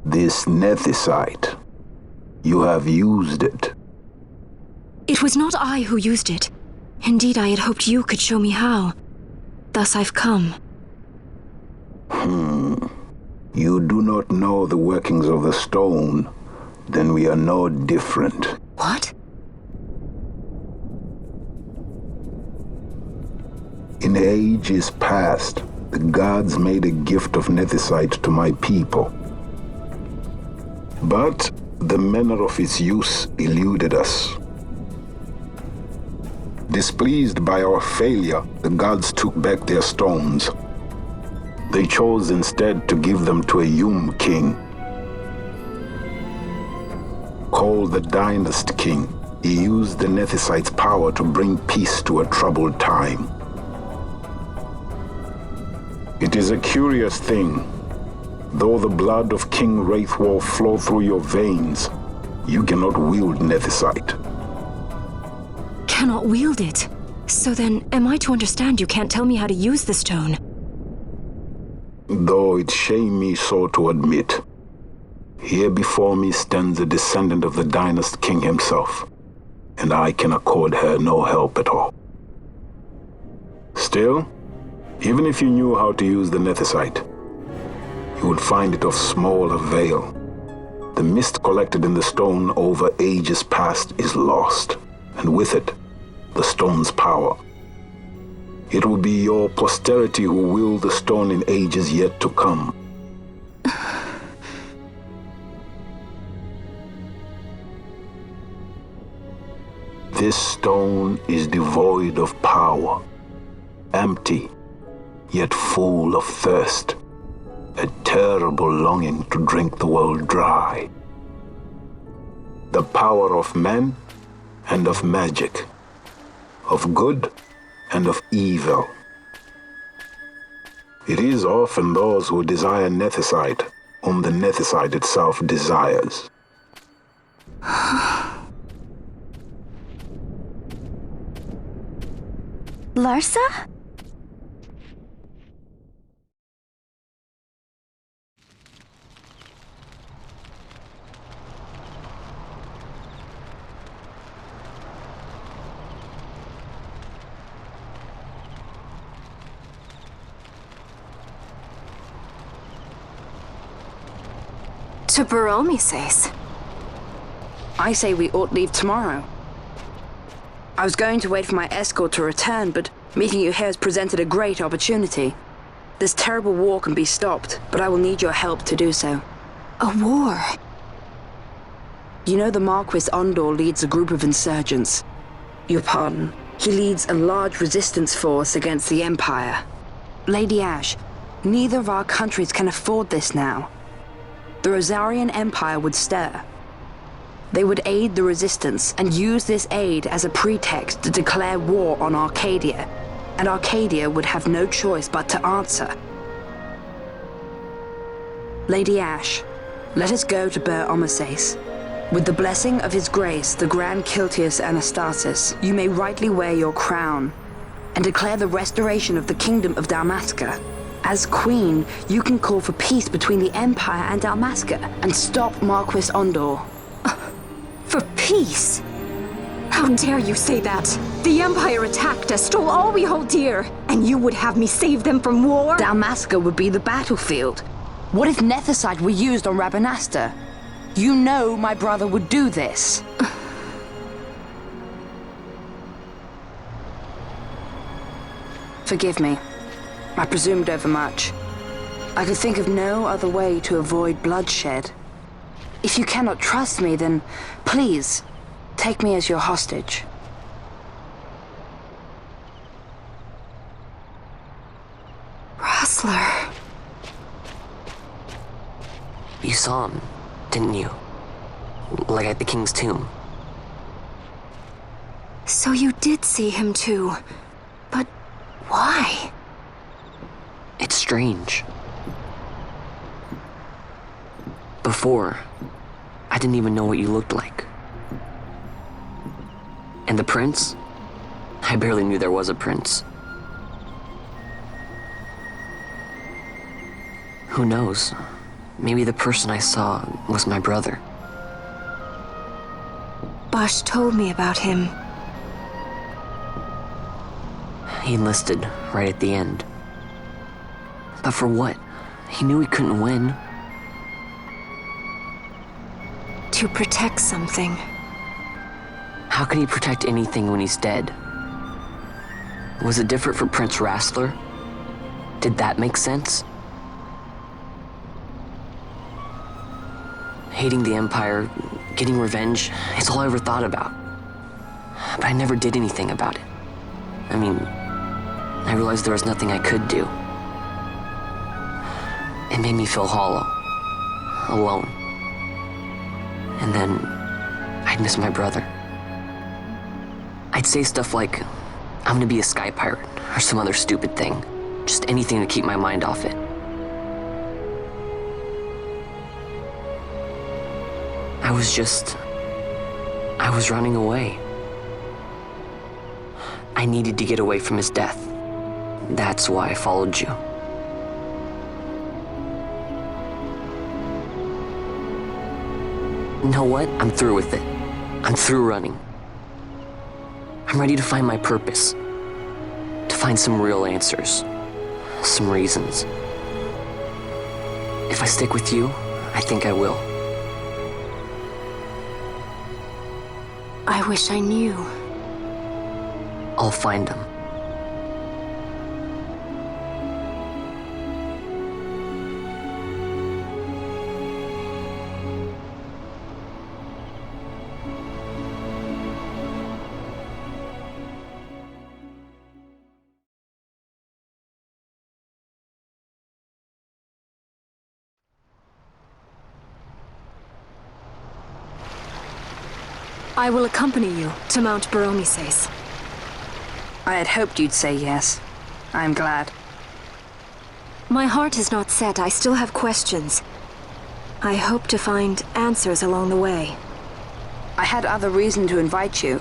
This nethicite. You have used it. It was not I who used it. Indeed, I had hoped you could show me how. Thus I've come. You do not know the workings of the stone. Then we are no different. What? In ages past, the gods made a gift of nethicite to my people. But the manner of its use eluded us. Displeased by our failure, the gods took back their stones. They chose instead to give them to a Yum king. Called the Dynast King, he used the nethicite's power to bring peace to a troubled time. It is a curious thing. Though the blood of King Wraithwolf flow through your veins, you cannot wield nethicite. Cannot wield it? So then, am I to understand you can't tell me how to use the stone? Though it shame me so to admit, here before me stands a descendant of the Dynast King himself, and I can accord her no help at all. Still, even if you knew how to use the nethicite, you would find it of small avail. The mist collected in the stone over ages past is lost, and with it, the stone's power. It will be your posterity who wield the stone in ages yet to come. This stone is devoid of power, empty, yet full of thirst, a terrible longing to drink the world dry. The power of men and of magic, of good and of evil. It is often those who desire nethicite whom the nethicite itself desires. Larsa? To Baromi says. I say we ought leave tomorrow. I was going to wait for my escort to return, but meeting you here has presented a great opportunity. This terrible war can be stopped, but I will need your help to do so. A war? You know the Marquis Ondor leads a group of insurgents. Your pardon. He leads a large resistance force against the Empire. Lady Ash, neither of our countries can afford this now. The Rosarian Empire would stir. They would aid the resistance and use this aid as a pretext to declare war on Arcadia, and Arcadia would have no choice but to answer. Lady Ash, let us go to Ber Omases. With the blessing of His Grace, the Grand Kiltius Anastasis, you may rightly wear your crown and declare the restoration of the Kingdom of Dalmasca. As Queen, you can call for peace between the Empire and Dalmasca and stop Marquis Ondor. For peace? How dare you say that? The Empire attacked us, stole all we hold dear, and you would have me save them from war? Dalmasca would be the battlefield. What if nethicite were used on Rabanasta? You know my brother would do this. Forgive me. I presumed overmuch. I could think of no other way to avoid bloodshed. If you cannot trust me, then please, take me as your hostage. Rustler. You saw him, didn't you? Like at the King's tomb. So you did see him too. But why? It's strange. Before, I didn't even know what you looked like. And the prince? I barely knew there was a prince. Who knows? maybe the person I saw was my brother. Bosch told me about him. He enlisted right at the end. But for what? He knew he couldn't win. To protect something. How can he protect anything when he's dead? Was it different for Prince Rassler? Did that make sense? Hating the Empire, getting revenge, it's all I ever thought about. But I never did anything about it. I mean, I realized there was nothing I could do. It made me feel hollow, alone. And then I'd miss my brother. I'd say stuff like, I'm gonna be a sky pirate, or some other stupid thing. Just anything to keep my mind off it. I was running away. I needed to get away from his death. That's why I followed you. You know what? I'm through with it. I'm through running. I'm ready to find my purpose. To find some real answers. Some reasons. If I stick with you, I think I will. I wish I knew. I'll find him. I will accompany you to Mount Baromises. I had hoped you'd say yes. I'm glad. My heart is not set. I still have questions. I hope to find answers along the way. I had other reason to invite you.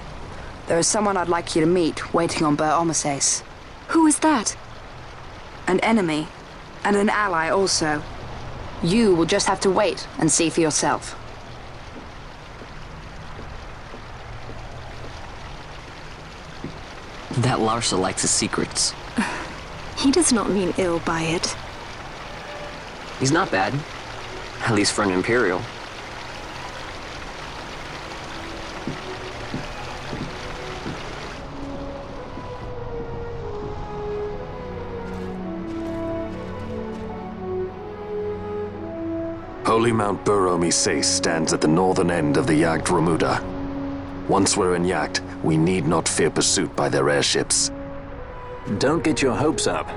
There is someone I'd like you to meet waiting on Baromises. Who is that? An enemy, and an ally also. You will just have to wait and see for yourself. That Larsa likes his secrets. He does not mean ill by it. He's not bad. At least for an Imperial. Holy Mount Baromises stands at the northern end of the Yacht Ramuda. Once we're in Yacht, we need not fear pursuit by their airships. Don't get your hopes up.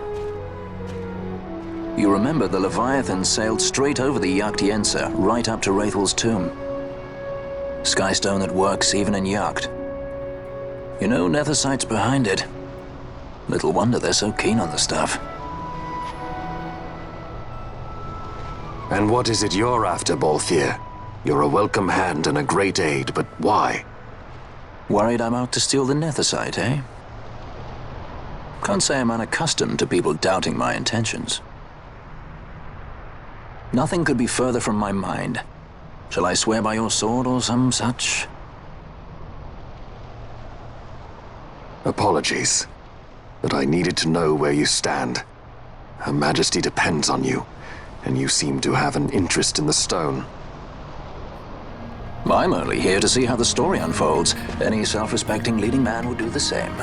You remember the Leviathan sailed straight over the Yacht Yensa, right up to Wraithel's tomb. Skystone that works even in Yacht. You know, Nethersight's behind it. Little wonder they're so keen on the stuff. And what is it you're after, Balthier? You're a welcome hand and a great aid, but why? Worried I'm out to steal the Nethersight, eh? Can't say I'm unaccustomed to people doubting my intentions. Nothing could be further from my mind. Shall I swear by your sword or some such? Apologies, but I needed to know where you stand. Her Majesty depends on you, and you seem to have an interest in the stone. I'm only here to see how the story unfolds. Any self-respecting leading man would do the same.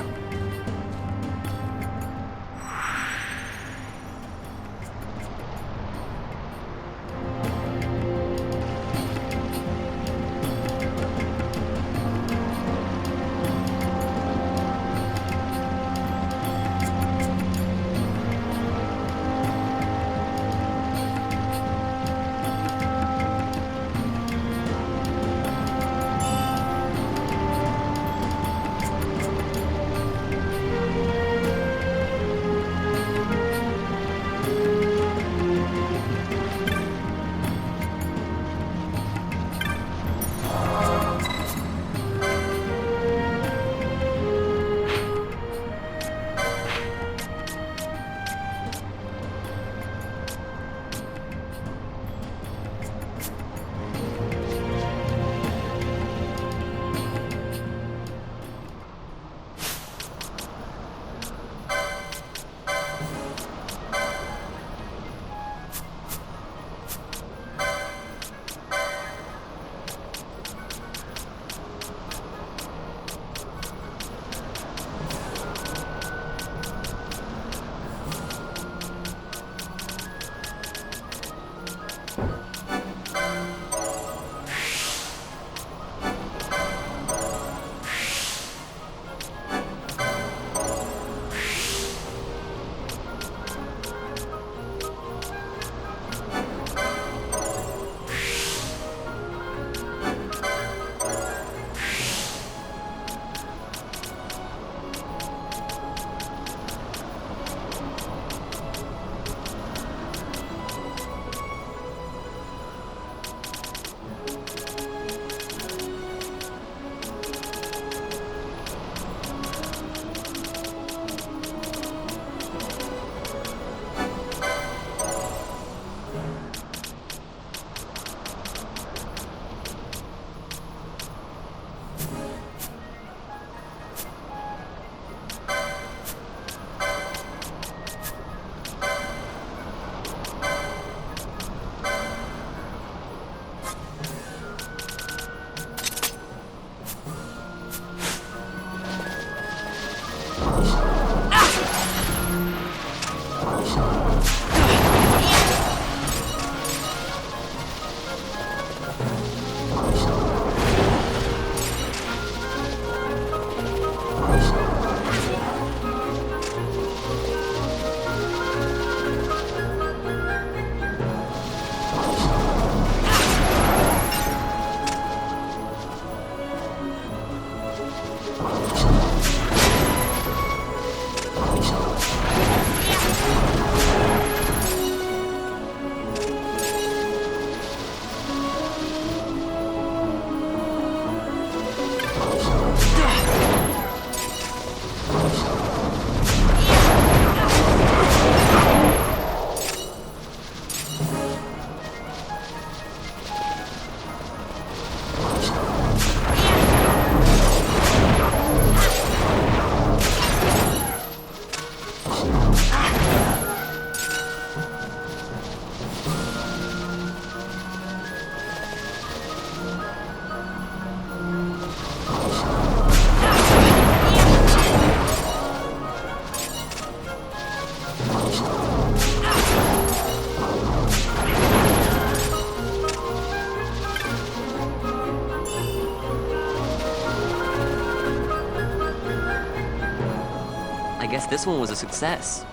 I guess this one was a success.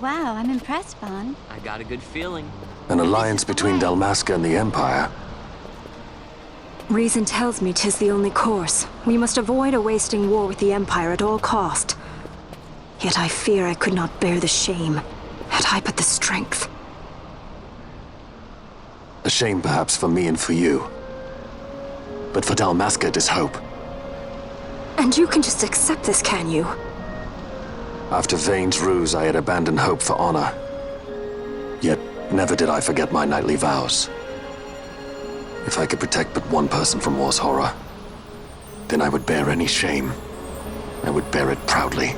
Wow, I'm impressed, Vaughn. I got a good feeling. An alliance between Dalmasca and the Empire. Reason tells me 'tis the only course. We must avoid a wasting war with the Empire at all cost. Yet I fear I could not bear the shame, had I but the strength. A shame perhaps for me and for you. But for Dalmasca it is hope. And you can just accept this, can you? After Vane's ruse, I had abandoned hope for honor. Yet, never did I forget my knightly vows. If I could protect but one person from war's horror, then I would bear any shame. I would bear it proudly.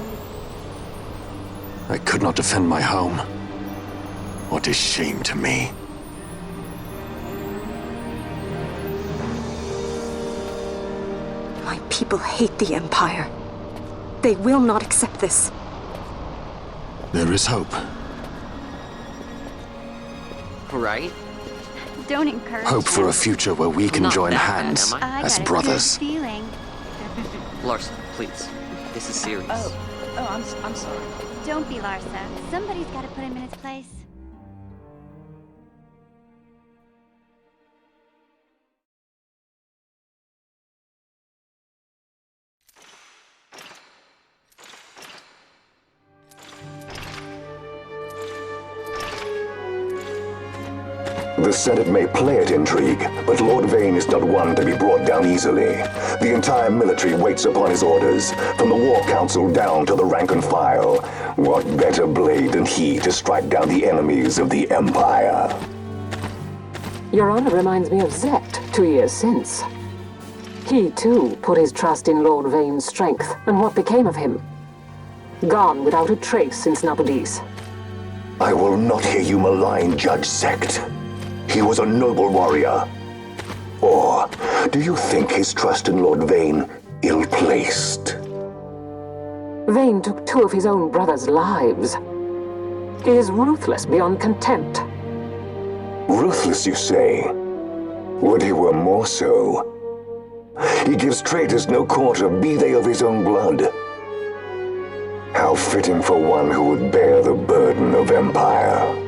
I could not defend my home. What is shame to me? My people hate the Empire. They will not accept this. There is hope. Right? Don't encourage Hope for him. a future where we can Not join that bad, hands am I? as got a brothers. good feeling. Larson, please. This is serious. I'm sorry. Don't be Larsa. Somebody's got to put him in his place. The Senate may play at intrigue, but Lord Vane is not one to be brought down easily. The entire military waits upon his orders, from the War Council down to the rank and file. What better blade than he to strike down the enemies of the Empire? Your Honor reminds me of Zect 2 years since. He, too, put his trust in Lord Vane's strength, and what became of him? Gone without a trace since Nabudis. I will not hear you malign Judge Zect. He was a noble warrior. Or do you think his trust in Lord Vane ill-placed? Vane took 2 of his own brothers' lives. He is ruthless beyond contempt. Ruthless, you say? Would he were more so. He gives traitors no quarter, be they of his own blood. How fitting for one who would bear the burden of empire.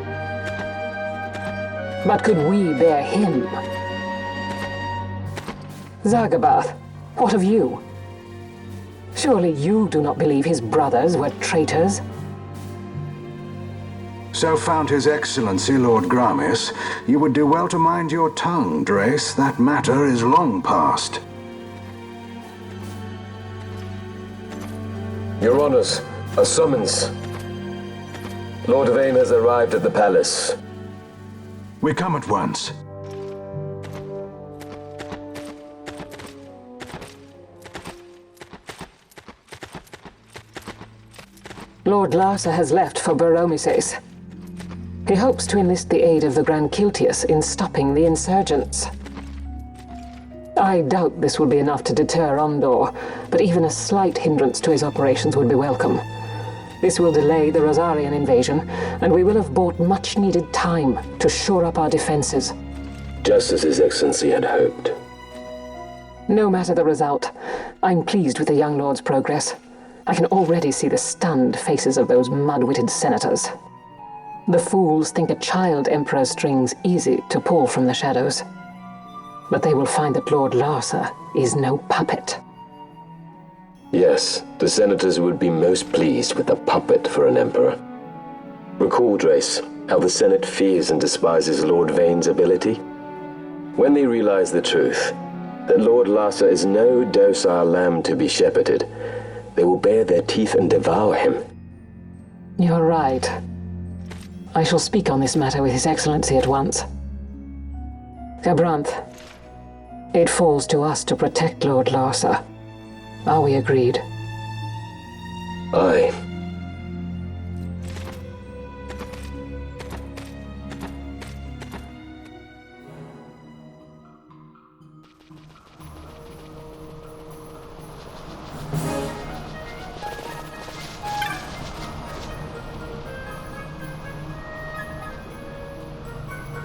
But could we bear him? Zagabath, what of you? Surely you do not believe his brothers were traitors? So found His Excellency Lord Gramis, you would do well to mind your tongue, Drace. That matter is long past. Your Honors, a summons. Lord Vane has arrived at the palace. We come at once. Lord Larsa has left for Baromises. He hopes to enlist the aid of the Grand Kiltius in stopping the insurgents. I doubt this will be enough to deter Ondor, but even a slight hindrance to his operations would be welcome. This will delay the Rosarian invasion, and we will have bought much-needed time to shore up our defenses. Just as His Excellency had hoped. No matter the result, I'm pleased with the young lord's progress. I can already see the stunned faces of those mud-witted senators. The fools think a child emperor's strings easy to pull from the shadows. But they will find that Lord Larsa is no puppet. Yes, the senators would be most pleased with a puppet for an emperor. Recall, Drace, how the Senate fears and despises Lord Vane's ability. When they realize the truth, that Lord Larsa is no docile lamb to be shepherded, they will bare their teeth and devour him. You're right. I shall speak on this matter with His Excellency at once. Gabranth, it falls to us to protect Lord Larsa. Are we agreed? Aye.